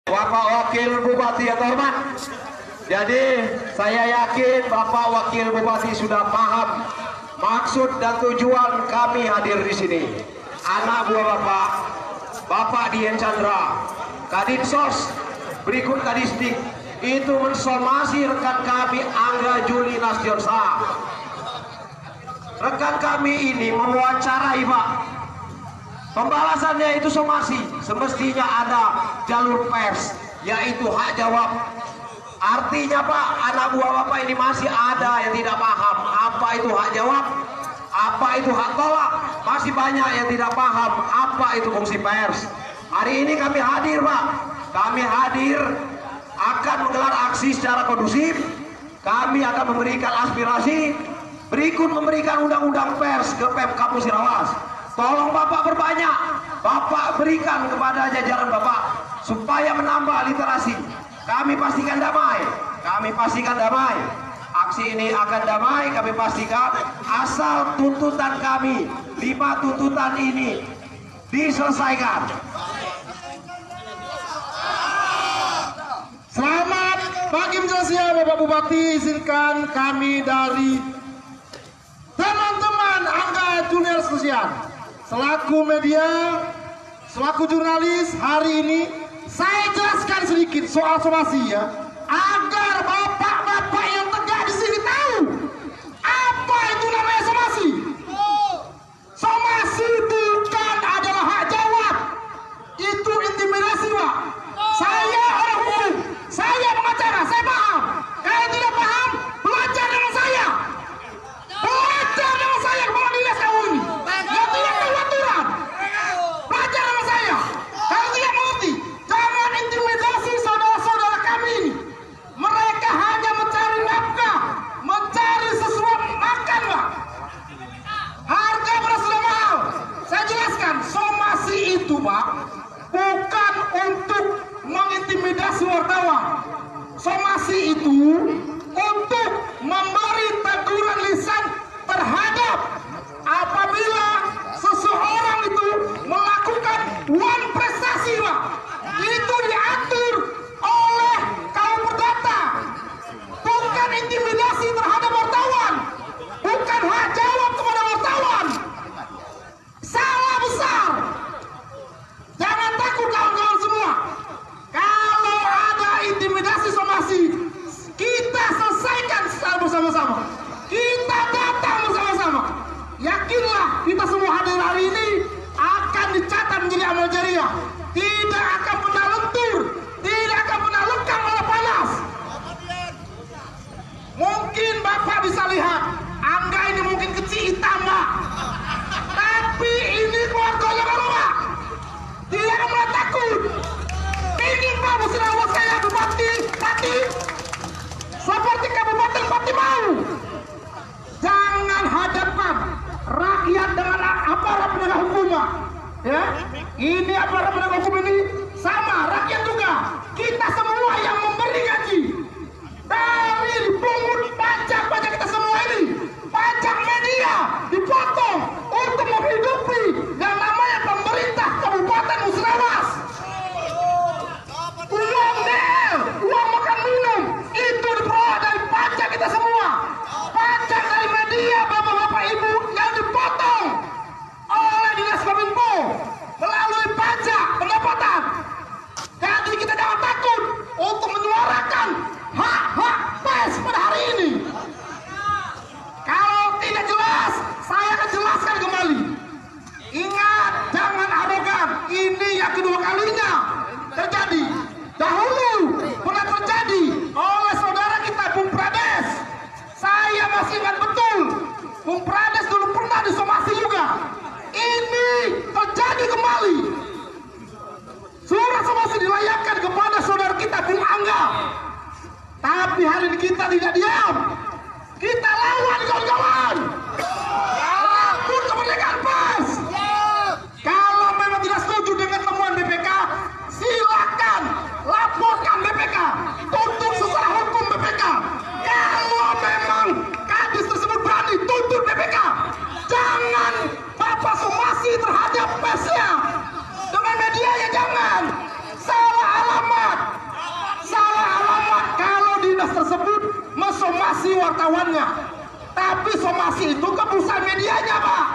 Bapak Wakil Bupati yang terhormat. Jadi saya yakin Bapak Wakil Bupati sudah paham maksud dan tujuan kami hadir di sini. Anak buah Bapak, Bapak Dian Chandra, Kadinsos, berikut Kadisdik, itu mensomasi rekan kami Angga Juli Nasution. Rekan kami ini mewawancarai Pak. Pembalasannya itu somasi, semestinya ada jalur pers, yaitu hak jawab. Artinya Pak, anak buah Bapak ini masih ada yang tidak paham apa itu hak jawab, apa itu hak tolak. Masih banyak yang tidak paham apa itu fungsi pers. Hari ini kami hadir Pak, kami hadir akan menggelar aksi secara kondusif. Kami akan memberikan aspirasi, berikut memberikan undang-undang pers ke Pemkab Musirawas. Tolong Bapak berbanyak, Bapak berikan kepada jajaran Bapak supaya menambah literasi. Kami pastikan damai, kami pastikan damai. Aksi ini akan damai, kami pastikan, asal tuntutan kami 5 tuntutan ini diselesaikan. Selamat pagi menjelaskan Bapak Bupati. Izinkan kami dari teman-teman Angga Juli Nasution selaku media, selaku jurnalis, hari ini saya jelaskan sedikit soal somasi ya, agar bapak-bapak yang tegak di sini tahu apa itu namanya somasi. Somasi bukan adalah hak jawab, itu intimidasi Pak. Saya orang hukum, saya pengacara, saya paham. Kalau tidak paham, belajar dengan saya. Belajar dengan saya kepala dinas kamu ini. Yang tidak tahu aturan, belajar sama saya. Kalau tidak mengerti, jangan intimidasi saudara-saudara kami ini. Mereka hanya mencari nafkah, mencari sesuatu makan Pak. Harga beras sudah mahal. Saya jelaskan, somasi itu Pak bukan untuk mengintimidasi wartawan. Somasi itu untuk memberi teguran lisan terhadap apabila seseorang itu melakukan prestasi Pak. Itu diatur oleh kaum perdata, bukan intimidasi terhadap wartawan, bukan hak jawab kepada wartawan. Salah besar. Jangan takut kawan-kawan semua. Kalau ada intimidasi somasi, kita selesaikan secara bersama-sama. Kita datang bersama-sama. Yakinlah kita semua hadir hari ini akan dicatat menjadi amal jariah. Tidak akan pernah lentur, tidak akan pernah lekang oleh panas. Mungkin Bapak bisa lihat, Angga ini mungkin kecil hitam Pak, tapi ini keluarganya baru Pak. Tidak pernah takut. Ingin Pak Musirawas saya Bupati seperti Kabupaten Pati mau. Jangan hadapkan rakyat dengan aparat penegak hukum Pak. Ya, ini aparat penegak hukum ini sama rakyat juga. Kita semua yang memberi gaji dari pungut pajak kita semua ini, pajak media dipotong untuk menghidupi yang namanya pemerintah Kabupaten Musirawas. Uang DL, uang makan minum itu diperoleh dari pajak kita semua. Pajak dari media bapak-bapak ibu yang dipotong oleh Dinas Kominfo melalui pajak pendapatan. Jadi wartawannya, tapi somasi itu ke perusahaan medianya, Pak.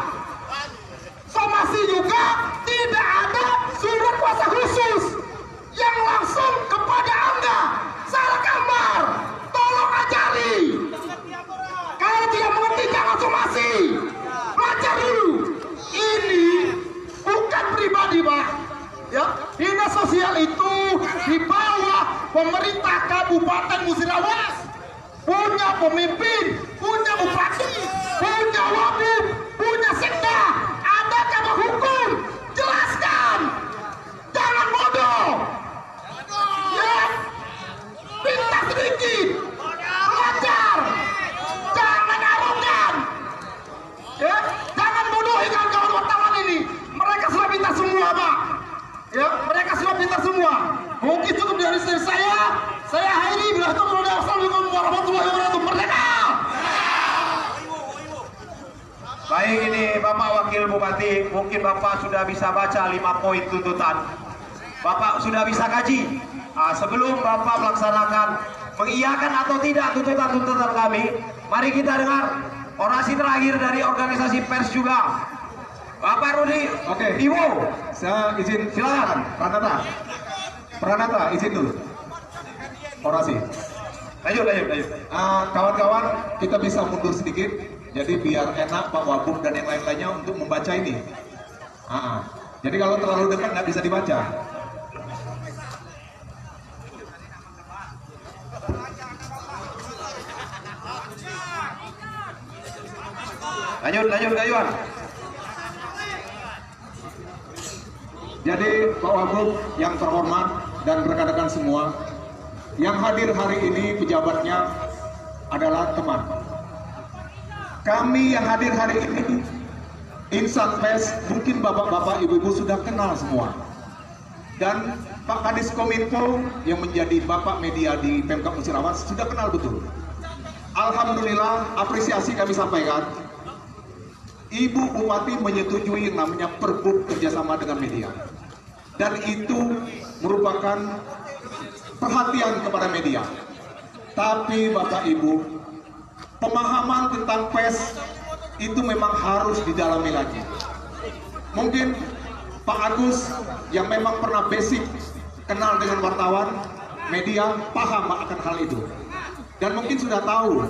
Somasi juga tidak ada surat kuasa khusus yang langsung kepada Anda. Salah gambar, tolong ajari. Kalau tidak mengerti jangan somasi, belajar dulu. Ini bukan pribadi, Pak. Ya, dinas sosial itu di bawah pemerintah Kabupaten Musirawas, punya pemimpin, punya bupati, punya wabub, punya sekda. Ada cabang hukum, jelaskan. Jangan bodoh. Ya, pintar sedikit, belajar. Jangan arogan. Ya, jangan bodohi kawan-kawan wartawan ini. Mereka sudah pintar semua, Pak. Ya, mereka sudah pintar semua. Mungkin cukup dari saya akhiri. Bila itu Assalamualaikum warahmatullahi wabarakatuh. Merdeka! Baik, ini Bapak Wakil Bupati, mungkin Bapak sudah bisa baca 5 poin tuntutan. Bapak sudah bisa kaji. Sebelum Bapak melaksanakan mengiyakan atau tidak tuntutan-tuntutan kami, mari kita dengar orasi terakhir dari organisasi pers juga. Bapak Rudi, Oke. Ibu, Saya izin, silakan. Pranata izin dulu. Orasi. Lanjut. Kawan-kawan, kita bisa mundur sedikit, jadi biar enak Pak Wabub dan yang lain-lainnya untuk membaca ini. Jadi kalau terlalu dekat nggak bisa dibaca. Lanjut, Gayuan. Jadi Pak Wabub yang terhormat dan rekan-rekan semua, yang hadir hari ini pejabatnya adalah teman. Kami yang hadir hari ini, insan pers, mungkin bapak-bapak, ibu-ibu sudah kenal semua. Dan Pak Kadis Kominfo yang menjadi bapak media di Pemkab Musirawas sudah kenal betul. Alhamdulillah, apresiasi kami sampaikan. Ibu Bupati menyetujui yang namanya Pergub kerjasama dengan media, dan itu merupakan perhatian kepada media. Tapi Bapak Ibu, pemahaman tentang pers itu memang harus didalami lagi. Mungkin Pak Agus yang memang pernah basic kenal dengan wartawan, media, paham akan hal itu, dan mungkin sudah tahu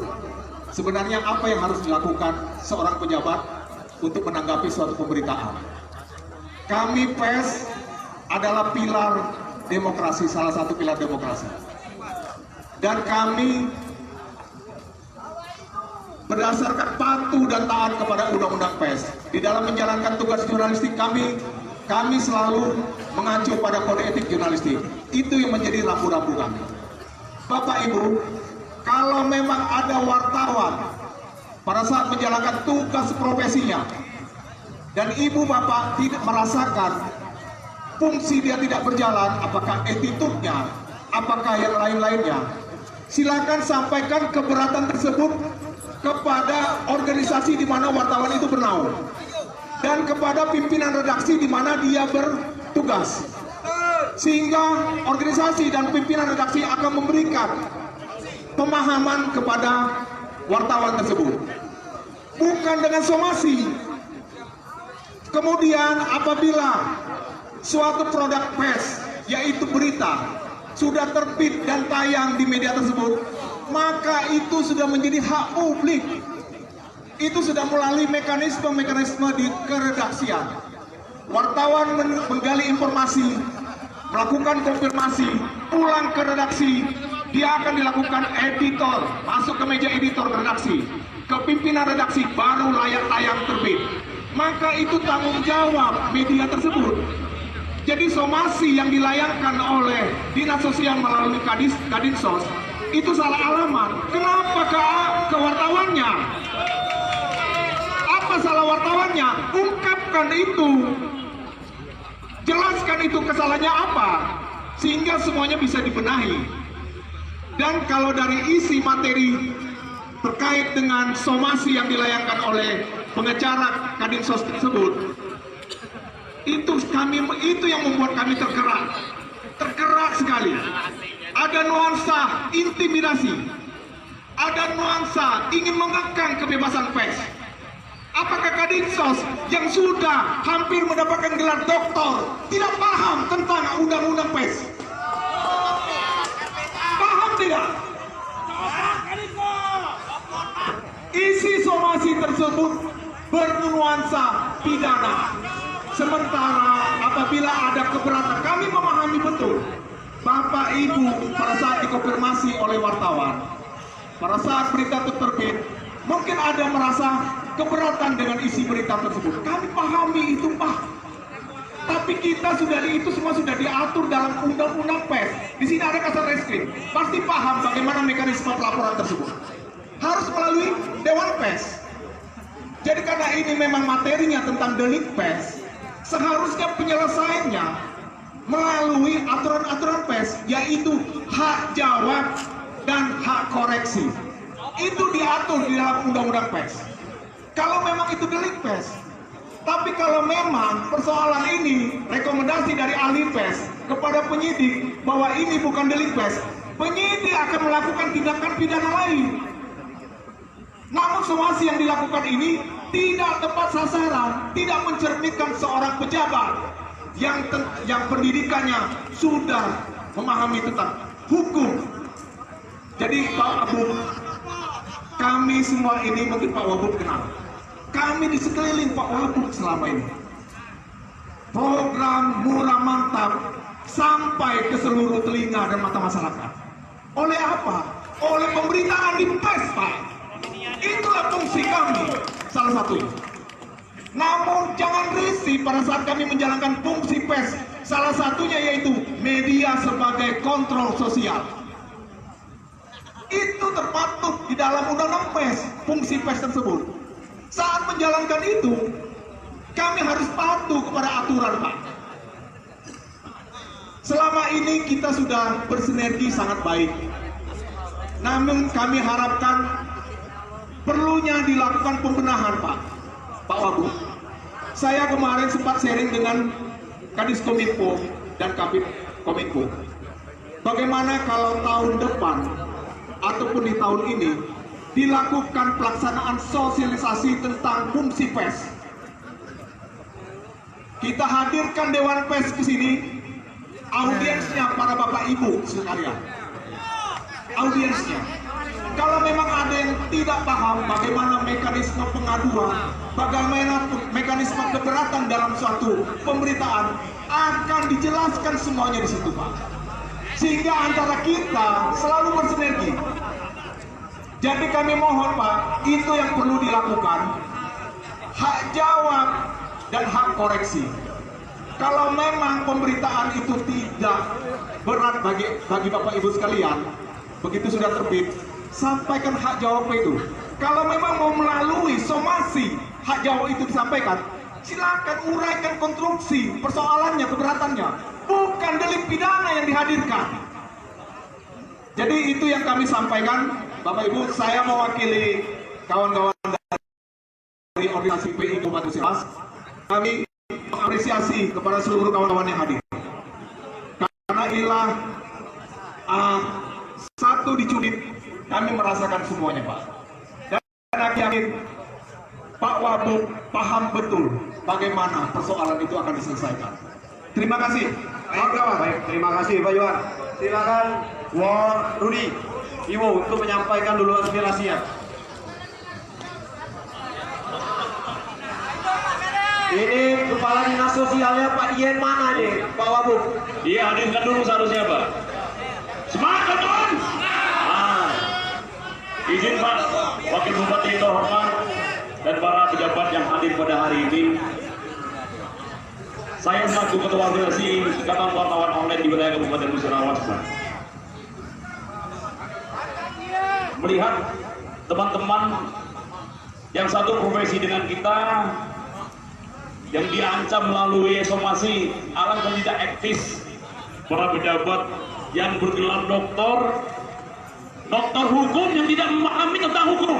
sebenarnya apa yang harus dilakukan seorang pejabat untuk menanggapi suatu pemberitaan. Kami pers adalah pilar demokrasi, salah satu pilar demokrasi. Dan kami berdasarkan patuh dan taat kepada undang-undang pers. Di dalam menjalankan tugas jurnalistik kami selalu mengacu pada kode etik jurnalistik. Itu yang menjadi rambu-rambu kami. Bapak Ibu, kalau memang ada wartawan pada saat menjalankan tugas profesinya dan ibu bapak tidak merasakan fungsi dia tidak berjalan, apakah attitude-nya, apakah yang lain-lainnya, silakan sampaikan keberatan tersebut kepada organisasi di mana wartawan itu bernaung dan kepada pimpinan redaksi di mana dia bertugas, sehingga organisasi dan pimpinan redaksi akan memberikan pemahaman kepada wartawan tersebut, bukan dengan somasi. Kemudian apabila suatu produk pers, yaitu berita, sudah terbit dan tayang di media tersebut, maka itu sudah menjadi hak publik. Itu sudah melalui mekanisme di keredaksian. Wartawan menggali informasi, melakukan konfirmasi, pulang ke redaksi, dia akan dilakukan editor, masuk ke meja editor redaksi, ke pimpinan redaksi, baru layak tayang terbit. Maka itu tanggung jawab media tersebut. Jadi somasi yang dilayangkan oleh Dinas Sosial melalui Kadinsos itu salah alamat. Kenapa ke wartawannya? Apa salah wartawannya? Ungkapkan itu, jelaskan itu kesalahannya apa, sehingga semuanya bisa dibenahi. Dan kalau dari isi materi terkait dengan somasi yang dilayangkan oleh pengacara Kadinsos tersebut, itu yang membuat kami tergerak sekali. Ada nuansa intimidasi, ada nuansa ingin mengekang kebebasan pers. Apakah Kadinsos yang sudah hampir mendapatkan gelar doktor tidak paham tentang undang-undang pers? Paham tidak? Isi somasi tersebut bernuansa pidana. Sementara apabila ada keberatan, kami memahami betul. Bapak Ibu pada saat dikonfirmasi oleh wartawan, pada saat berita itu terbit, mungkin ada merasa keberatan dengan isi berita tersebut. Kami pahami itu, Pak. Tapi kita itu semua sudah diatur dalam undang-undang pers. Di sini ada kasar reskrim. Pasti paham bagaimana mekanisme pelaporan tersebut. Harus melalui Dewan Pers. Jadi karena ini memang materinya tentang delik pers, seharusnya penyelesaiannya melalui aturan-aturan pers, yaitu hak jawab dan hak koreksi. Itu diatur di dalam undang-undang pers. Kalau memang itu delik pers, tapi kalau memang persoalan ini rekomendasi dari ahli pers kepada penyidik bahwa ini bukan delik pers, penyidik akan melakukan tindakan pidana lain. Namun somasi yang dilakukan ini tidak tepat sasaran, tidak mencerminkan seorang pejabat yang pendidikannya sudah memahami tentang hukum. Jadi Pak Abu, kami semua ini mungkin Pak Wabub kenal. Kami di sekeliling Pak Wabub selama ini. Program murah mantap sampai ke seluruh telinga dan mata masyarakat. Oleh apa? Oleh pemberitaan di pers, Pak. Itulah fungsi kami, salah satunya. Namun jangan risih pada saat kami menjalankan fungsi pers, salah satunya yaitu media sebagai kontrol sosial. Itu terpatut di dalam undang-undang pers, fungsi pers tersebut. Saat menjalankan itu, kami harus patuh kepada aturan, Pak. Selama ini kita sudah bersinergi sangat baik. Namun kami harapkan perlunya dilakukan pembenahan, Pak Wagub. Saya kemarin sempat sharing dengan Kadis Kominfo dan Kabid Kominfo. Bagaimana kalau tahun depan ataupun di tahun ini dilakukan pelaksanaan sosialisasi tentang fungsi pers. Kita hadirkan Dewan Pers ke sini, audiensnya para Bapak Ibu sekalian. Audiensnya. Kalau memang ada yang tidak paham bagaimana mekanisme pengaduan, bagaimana mekanisme keberatan dalam suatu pemberitaan, akan dijelaskan semuanya di situ, Pak. Sehingga antara kita selalu bersinergi. Jadi kami mohon, Pak, itu yang perlu dilakukan. Hak jawab dan hak koreksi. Kalau memang pemberitaan itu tidak berat bagi Bapak Ibu sekalian, begitu sudah terbit, sampaikan hak jawab itu. Kalau memang mau melalui somasi hak jawab itu disampaikan, silakan uraikan konstruksi persoalannya, keberatannya, bukan delik pidana yang dihadirkan. Jadi itu yang kami sampaikan, Bapak Ibu. Saya mewakili kawan-kawan dari organisasi PI Kabupaten Musirawas. Kami mengapresiasi kepada seluruh kawan-kawan yang hadir, karena inilah satu dicunit. Kami merasakan semuanya, Pak. Dan aku yakin Pak Wabub paham betul bagaimana persoalan itu akan diselesaikan. Terima kasih. Baik, terima kasih Pak Yuan. Silakan Rudi Iwo untuk menyampaikan dulu aspirasinya. Ini Kepala Dinas Sosialnya Pak Yen mana nih, Pak Wabub? Iya, hadirkan dulu seharusnya, Pak. Semangat, teman-teman! Izin Pak, Wakil Bupati terhormat dan para pejabat yang hadir pada hari ini. Saya selaku Ketua Organisasi Ikatan Wartawan Online di wilayah Kabupaten Musirawas, melihat teman-teman yang satu profesi dengan kita yang diancam melalui somasi, alangkah tidak etis para pejabat yang bergelar doktor hukum yang tidak memahami tentang hukum.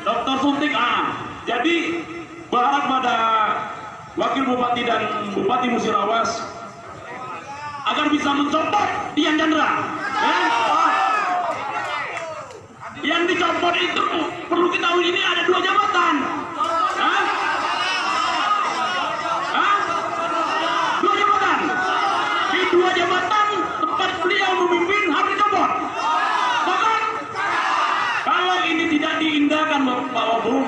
Dokter suntik. Jadi berharap pada Wakil Bupati dan Bupati Musirawas agar bisa mencopot Dian Chandra. Ya? Yang dicopot itu perlu ketahui ini ada 2 jabatan. Hah? Hah? 2 jabatan. Di 2 jabatan tempat beliau memimpin harus dicopot. Bahkan kalau ini tidak diindahkan Pak Wabu,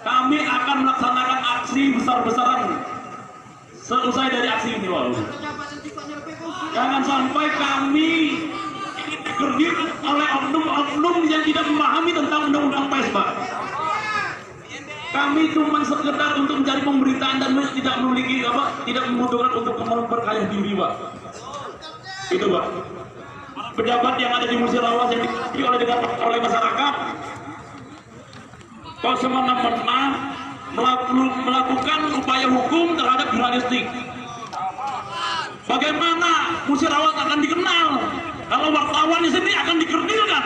kami akan melaksanakan aksi besar-besaran selesai dari aksi ini, Wabu. Jangan sampai kami dikerdil oleh oknum-oknum yang tidak memahami tentang undang-undang pers, Pak. Kami cuma sekedar untuk mencari pemberitaan dan tidak memiliki tidak membutuhkan untuk memperkaya diri, Pak. Itu, Pak. Pejabat yang ada di Musirawas yang dipilih oleh masyarakat, kok semena-mena melakukan upaya hukum terhadap jurnalistik. Bagaimana Musirawas akan dikenal kalau wartawan di sini akan dikerdilkan?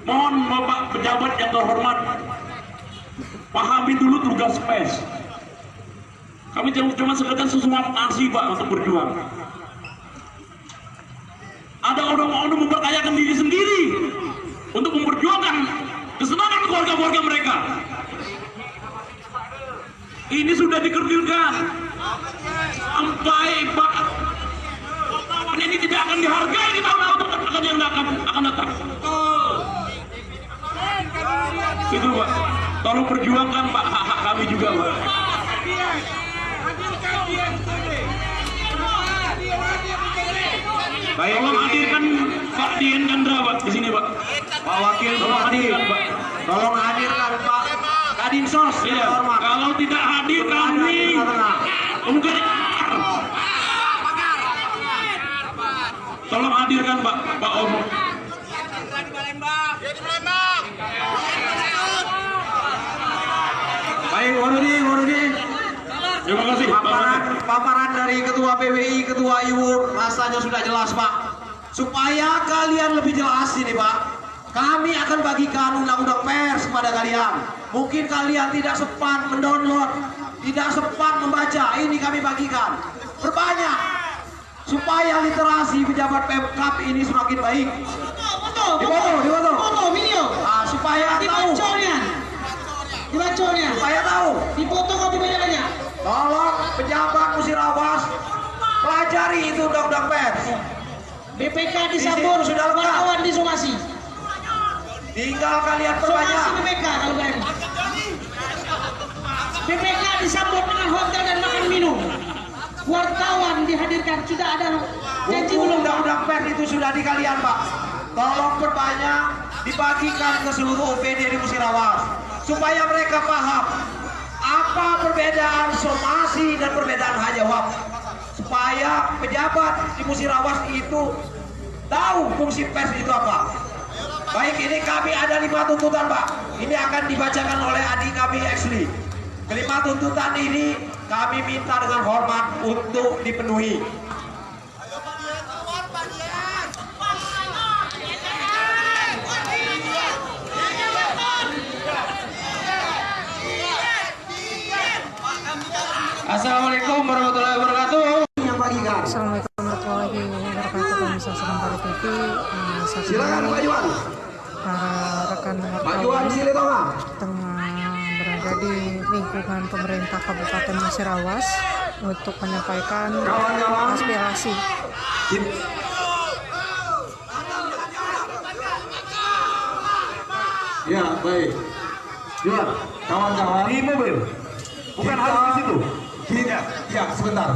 Mohon Bapak pejabat yang terhormat, pahami dulu tugas pers. Kami cuma sekedar sesuap nasi, Pak, untuk berjuang. Ada orang-orang memperkayakan diri sendiri untuk memperjuangkan kesenangan keluarga-keluarga mereka. Ini sudah dikerdilkan. Sampai Pak wartawan ini tidak akan dihargai di tahun-tahun yang akan datang. Itu, Pak. Tolong perjuangkan, Pak, hak-hak kami juga, Pak. Baik, tolong hadirkan Pak Dian Chandra, Pak, di sini, Pak. Pak Wakil Tolong Bupati, hadirkan, Pak. tolong hadirkan Pak Kadinsos yang Iya, terhormat. kalau tidak hadir kami mungkin. Tolong hadirkan Pak Om. Baik, Warudi. Terima kasih, Pak. Paparan dari Ketua PWI, Ketua Ibu, rasanya sudah jelas, Pak. Supaya kalian lebih jelas ini, Pak, kami akan bagikan undang-undang pers kepada kalian. Mungkin kalian tidak sempat mendownload, tidak sempat membaca, ini kami bagikan. Perbanyak, supaya literasi pejabat Pemkab ini semakin baik. Dipoto. Video. Nah, supaya tahu, Dibaconya. supaya tahu. Dipoto kopi banyak-banyak. Tolong pejabat Musirawas pelajari itu undang-undang pers. BPK di Sabur, sudah lengkap. wartawan di Somasi. Tinggal kalian Somasi perbanyak. BPK kalau berani. BPK disambut dengan hotel dan makan minum. Wartawan dihadirkan, sudah ada janji Buku belum? undang-undang pers itu sudah di kalian, Pak. Tolong perbanyak, dibagikan ke seluruh OPD di Musirawas supaya mereka paham apa perbedaan somasi dan perbedaan hak jawab, supaya pejabat di Musirawas itu tahu fungsi pers itu apa. Baik, ini kami ada 5 tuntutan, Pak. Ini akan dibacakan oleh adik kami Exli. Kelima tuntutan ini kami minta dengan hormat untuk dipenuhi. Assalamualaikum warahmatullahi wabarakatuh. Yang bagikan. Assalamualaikum warahmatullahi wabarakatuh. Pemirsa Sedang TV. Saat Silakan ini Pak Juan. para rekan Pak Juan di sini tengah. tengah berada di lingkungan pemerintah Kabupaten Musirawas untuk menyampaikan Kawan-kawan. aspirasi. Ya, baik. Juan, kawan-kawan. Di mobil. Bukan harus di situ. Ya, sebentar.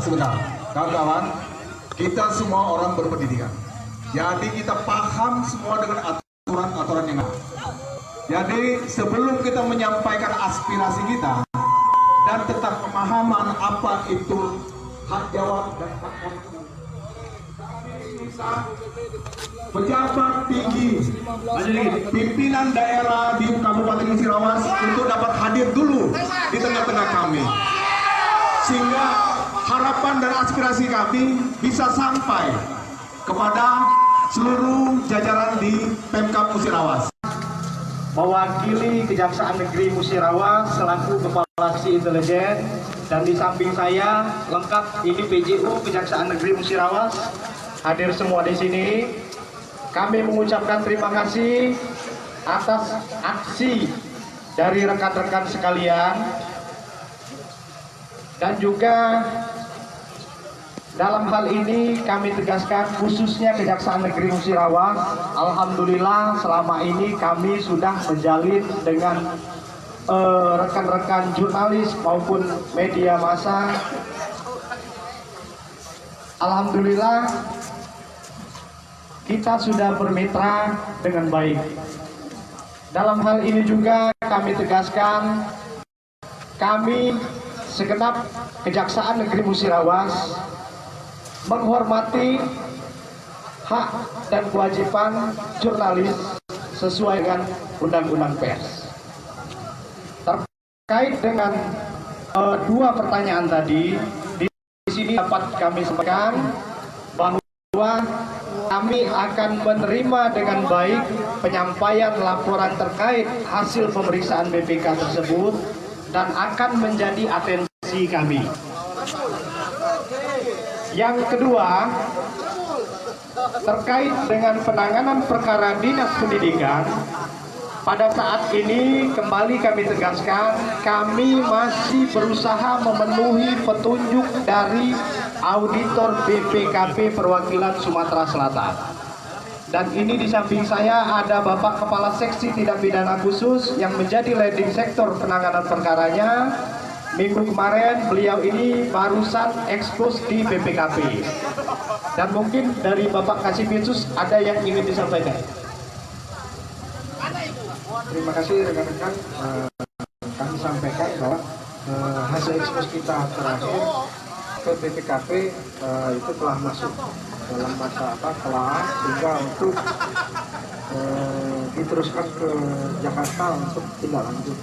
Kawan-kawan, kita semua orang berpendidikan. Jadi kita paham semua dengan aturan-aturan yang ada. Jadi sebelum kita menyampaikan aspirasi kita dan tentang pemahaman apa itu hak jawab dan hak konstitusi, pejabat tinggi, pimpinan daerah di Kabupaten Musirawas untuk dapat hadir dulu di tengah-tengah kami, sehingga harapan dan aspirasi kami bisa sampai kepada seluruh jajaran di Pemkab Musirawas. Mewakili Kejaksaan Negeri Musirawas selaku Kepala Seksi Intelijen Dan di samping saya lengkap ini PJU Kejaksaan Negeri Musirawas hadir semua di sini. Kami mengucapkan terima kasih atas aksi dari rekan-rekan sekalian, dan juga dalam hal ini kami tegaskan khususnya Kejaksaan Negeri Musirawas, alhamdulillah selama ini kami sudah menjalin dengan rekan-rekan jurnalis maupun media massa. Alhamdulillah kita sudah bermitra dengan baik. Dalam hal ini juga kami tegaskan, kami segenap Kejaksaan Negeri Musirawas menghormati hak dan kewajiban jurnalis sesuai dengan Undang-Undang Pers. Terkait dengan dua pertanyaan tadi, di sini dapat kami sampaikan bahwa kami akan menerima dengan baik penyampaian laporan terkait hasil pemeriksaan BPK tersebut dan akan menjadi atensi kami. Yang kedua, terkait dengan penanganan perkara dinas pendidikan, pada saat ini kembali kami tegaskan, kami masih berusaha memenuhi petunjuk dari auditor BPKP perwakilan Sumatera Selatan. Dan ini di samping saya ada Bapak Kepala Seksi Tindak Pidana Khusus yang menjadi leading sektor penanganan perkaranya. Minggu kemarin beliau ini barusan ekspos di BPKP. Dan mungkin dari Bapak Kasifitsus ada yang ingin disampaikan. Terima kasih rekan-rekan. Kami sampaikan bahwa hasil ekspos kita terakhir ke BPKP itu telah masuk dalam masa telah sehingga untuk diteruskan ke Jakarta untuk tindak lanjut.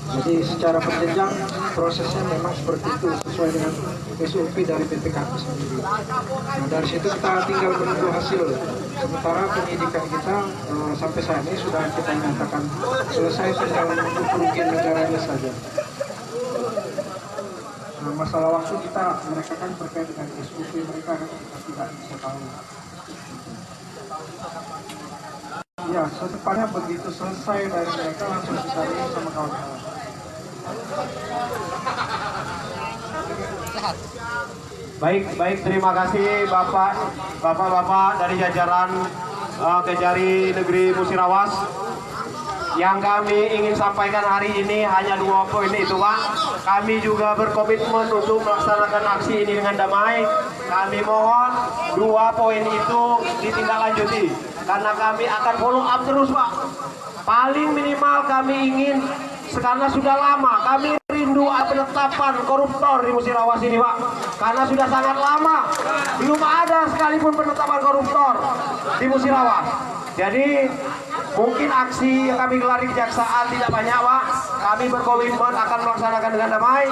Jadi secara berjenjang prosesnya memang seperti itu sesuai dengan SOP dari BPKP sendiri. Nah, dari situ kita tinggal menunggu hasil. Sementara penyidikan kita sampai saat ini sudah kita nyatakan selesai, tinggal menunggu kerugian negaranya saja. Nah, masalah waktu mereka kan terkait dengan SOP mereka kan kita tidak bisa tahu. Ya, secepatnya begitu selesai dari mereka langsung disaring sama kawan-kawan. Baik, terima kasih Bapak-bapak dari jajaran Kejari Negeri Musirawas. Yang kami ingin sampaikan hari ini hanya 2 poin itu, Pak. Kami juga berkomitmen untuk melaksanakan aksi ini dengan damai. Kami mohon 2 poin itu ditindaklanjuti karena kami akan follow up terus, Pak. Paling minimal kami ingin, karena sudah lama kami rindu penetapan koruptor di Musirawas ini, Pak. Karena sudah sangat lama belum ada sekalipun penetapan koruptor di Musirawas. Jadi mungkin aksi yang kami gelar di kejaksaan tidak banyak, Pak. Kami berkomitmen akan melaksanakan dengan damai.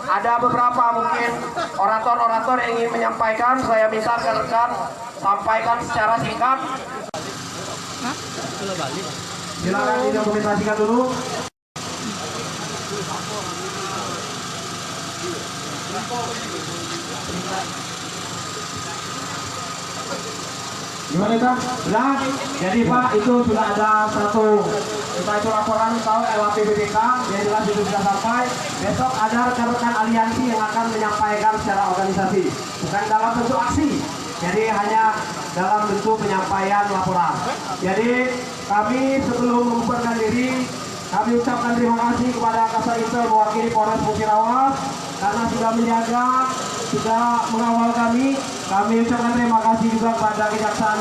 Ada beberapa mungkin orator-orator yang ingin menyampaikan. Saya minta rekan-rekan sampaikan secara singkat. Silakan didokumentasikan dulu. Gimana Pak? Sudah? Jadi Pak, itu sudah ada satu itu laporan tahu LAP BPK, yang jelas itu sudah sampai. Besok ada rekan-rekan aliansi yang akan menyampaikan secara organisasi, bukan dalam bentuk aksi. Jadi hanya dalam bentuk penyampaian laporan. Jadi kami sebelum membubarkan diri, kami ucapkan terima kasih kepada Kasat Intel mewakili Polres Musirawas karena sudah menjaga, sudah mengawal kami. Kami ucapkan terima kasih juga kepada Kejaksaan